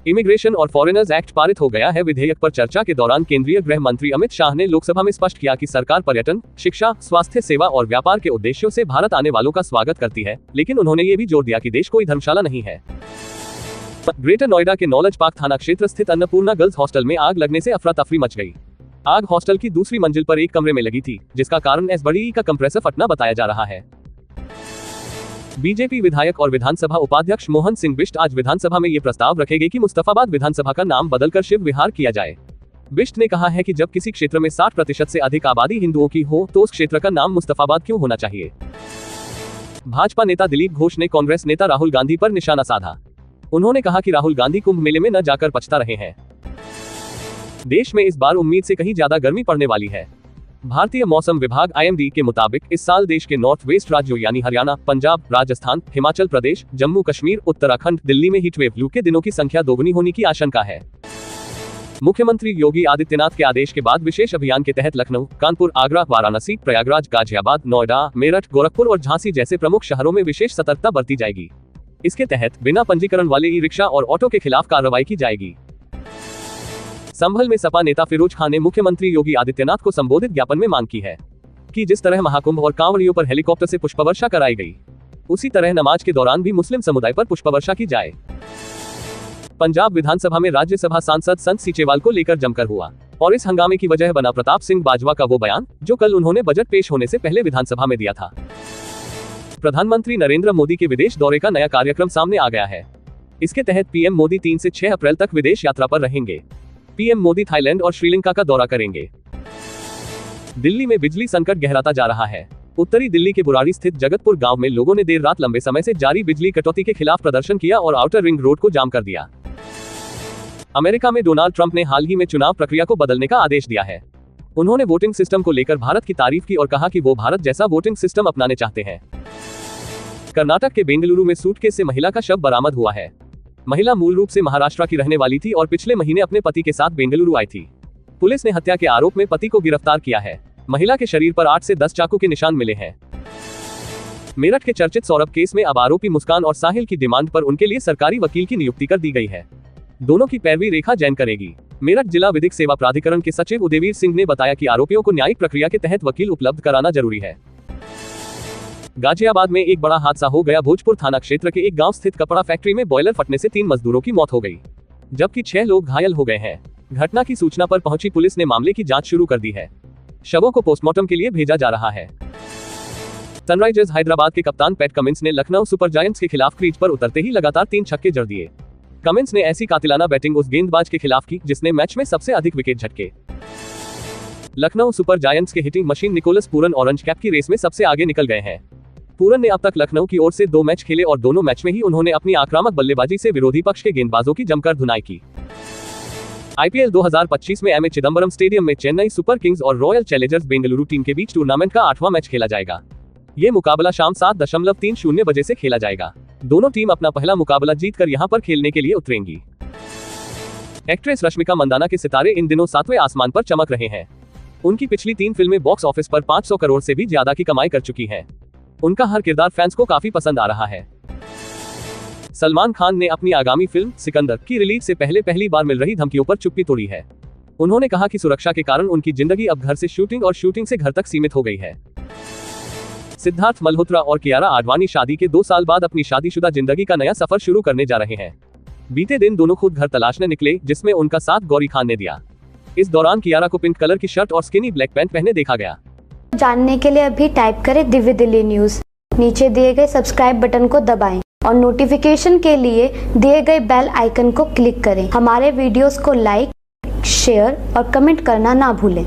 Immigration और foreigners act पारित हो गया है। विधेयक पर चर्चा के दौरान केंद्रीय गृह मंत्री अमित शाह ने लोकसभा में स्पष्ट किया कि सरकार पर्यटन, शिक्षा, स्वास्थ्य सेवा और व्यापार के उद्देश्यों से भारत आने वालों का स्वागत करती है, लेकिन उन्होंने ये भी जोर दिया कि देश कोई धर्मशाला नहीं है। ग्रेटर नोएडा के नौलज पार्क थाना क्षेत्र स्थित अन्नपूर्णा गर्ल्स हॉस्टल में आग लगने से अफरा तफरी मच गई। आग हॉस्टल की दूसरी मंजिल पर एक कमरे में लगी थी, जिसका कारण एसबीई का कंप्रेसर फटना बताया जा रहा है। बीजेपी विधायक और विधानसभा उपाध्यक्ष मोहन सिंह बिष्ट आज विधानसभा में ये प्रस्ताव रखेंगे कि मुस्तफाबाद विधानसभा का नाम बदलकर शिव विहार किया जाए। बिष्ट ने कहा है कि जब किसी क्षेत्र में 60% से अधिक आबादी हिंदुओं की हो तो उस क्षेत्र का नाम मुस्तफाबाद क्यों होना चाहिए। भाजपा नेता दिलीप घोष ने कांग्रेस नेता राहुल गांधी पर निशाना साधा। उन्होंने कहा कि राहुल गांधी कुंभ मेले में न जाकर पछता रहे हैं। देश में इस बार उम्मीद से कहीं ज्यादा गर्मी पड़ने वाली है। भारतीय मौसम विभाग IMD के मुताबिक इस साल देश के नॉर्थ वेस्ट राज्यों यानी हरियाणा, पंजाब, राजस्थान, हिमाचल प्रदेश, जम्मू कश्मीर, उत्तराखंड, दिल्ली में हीटवेव लू के दिनों की संख्या दोगुनी होने की आशंका है। मुख्यमंत्री योगी आदित्यनाथ के आदेश के बाद विशेष अभियान के तहत लखनऊ, कानपुर, आगरा, वाराणसी, प्रयागराज, गाजियाबाद, नोएडा, मेरठ, गोरखपुर और झांसी जैसे प्रमुख शहरों में विशेष सतर्कता बरती जाएगी। इसके तहत बिना पंजीकरण वाले ई-रिक्शा और ऑटो के खिलाफ कार्रवाई की जाएगी। संभल में सपा नेता फिरोज खान ने मुख्यमंत्री योगी आदित्यनाथ को संबोधित ज्ञापन में मांग की है कि जिस तरह महाकुंभ और कांवड़ियों पर हेलीकॉप्टर से पुष्पवर्षा कराई गई, उसी तरह नमाज के दौरान भी मुस्लिम समुदाय पर पुष्पवर्षा की जाए। पंजाब विधानसभा में राज्यसभा सांसद संत सीचेवाल को लेकर जमकर हुआ और इस हंगामे की वजह बना प्रताप सिंह बाजवा का वो बयान जो कल उन्होंने बजट पेश होने से पहले विधानसभा में दिया था। प्रधानमंत्री नरेंद्र मोदी के विदेश दौरे का नया कार्यक्रम सामने आ गया है। इसके तहत पीएम मोदी 3 से 6 अप्रैल तक विदेश यात्रा पर रहेंगे। पीएम मोदी थाईलैंड और श्रीलंका का दौरा करेंगे। दिल्ली में बिजली संकट गहराता जा रहा है। उत्तरी दिल्ली के बुराड़ी स्थित जगतपुर गांव में लोगों ने देर रात लंबे समय से जारी बिजली कटौती के खिलाफ प्रदर्शन किया और आउटर रिंग रोड को जाम कर दिया। अमेरिका में डोनाल्ड ट्रंप ने हाल ही में चुनाव प्रक्रिया को बदलने का आदेश दिया है। उन्होंने वोटिंग सिस्टम को लेकर भारत की तारीफ की और कहा कि वो भारत जैसा वोटिंग सिस्टम अपनाने चाहते हैं। कर्नाटक के बेंगलुरु में सूटकेस से महिला का शव बरामद हुआ है। महिला मूल रूप से महाराष्ट्र की रहने वाली थी और पिछले महीने अपने पति के साथ बेंगलुरु आई थी। पुलिस ने हत्या के आरोप में पति को गिरफ्तार किया है। महिला के शरीर पर 8 से 10 चाकू के निशान मिले हैं। मेरठ के चर्चित सौरभ केस में अब आरोपी मुस्कान और साहिल की डिमांड पर उनके लिए सरकारी वकील की नियुक्ति कर दी गई है। दोनों की पैरवी रेखा जैन करेगी। मेरठ जिला विधिक सेवा प्राधिकरण के सचिव उदयवीर सिंह ने बताया कि आरोपियों को न्यायिक प्रक्रिया के तहत वकील उपलब्ध कराना जरूरी है। गाजियाबाद में एक बड़ा हादसा हो गया। भोजपुर थाना क्षेत्र के एक गांव स्थित कपड़ा फैक्ट्री में बॉयलर फटने से 3 मजदूरों की मौत हो गई, जबकि 6 लोग घायल हो गए हैं। घटना की सूचना पर पहुंची पुलिस ने मामले की जांच शुरू कर दी है। शवों को पोस्टमार्टम के लिए भेजा जा रहा है। सनराइजर्स हैदराबाद के कप्तान पैट कमिंस ने लखनऊ सुपर जायंट्स के खिलाफ क्रीज पर उतरते ही लगातार 3 छक्के जड़ दिए। कमिंस ने ऐसी कातिलाना बैटिंग उस गेंदबाज के खिलाफ की जिसने मैच में सबसे अधिक विकेट झटके। लखनऊ सुपर जायंट्स के hitting machine Nicholas Pooran orange cap की रेस में सबसे आगे निकल गए हैं। पूरन ने अब तक लखनऊ की ओर से 2 मैच खेले और दोनों मैच में ही उन्होंने अपनी आक्रामक बल्लेबाजी से विरोधी पक्ष के गेंदबाजों की जमकर धुनाई की। IPL 2025 में MS चिदंबरम स्टेडियम में चेन्नई सुपर किंग्स और रॉयल चैलेंजर्स बेंगलुरु टीम के बीच टूर्नामेंट का 8वां मैच खेला जाएगा। ये मुकाबला शाम 7:30 बजे से खेला जाएगा। दोनों टीम अपना पहला मुकाबला जीतकर यहां पर खेलने के लिए उतरेंगी। एक्ट्रेस रश्मिका मंदाना के सितारे इन दिनों 7वें आसमान पर चमक रहे हैं। उनकी पिछली 3 फिल्में बॉक्स ऑफिस पर 500 करोड़ से भी ज्यादा की कमाई कर चुकी हैं। उनका हर किरदार फैंस को काफी पसंद आ रहा है। सलमान खान ने अपनी आगामी फिल्म सिकंदर की रिलीज से पहली बार मिल रही धमकियों पर चुप्पी तोड़ी है। उन्होंने कहा कि सुरक्षा के कारण उनकी जिंदगी अब घर से शूटिंग और शूटिंग से घर तक सीमित हो गई है। सिद्धार्थ मल्होत्रा और कियारा आडवाणी शादी के 2 साल बाद अपनी शादीशुदा जिंदगी का नया सफर शुरू करने जा रहे हैं। बीते दिन दोनों खुद घर तलाशने निकले, जिसमें उनका साथ गौरी खान ने दिया। इस दौरान कियारा को पिंक कलर की शर्ट और स्किनी ब्लैक पैंट पहने देखा गया। जानने के लिए अभी टाइप करें दिव्य दिल्ली न्यूज। नीचे दिए गए सब्सक्राइब बटन को दबाएं और नोटिफिकेशन के लिए दिए गए बेल आइकन को क्लिक करें। हमारे वीडियोस को लाइक, शेयर और कमेंट करना ना भूलें।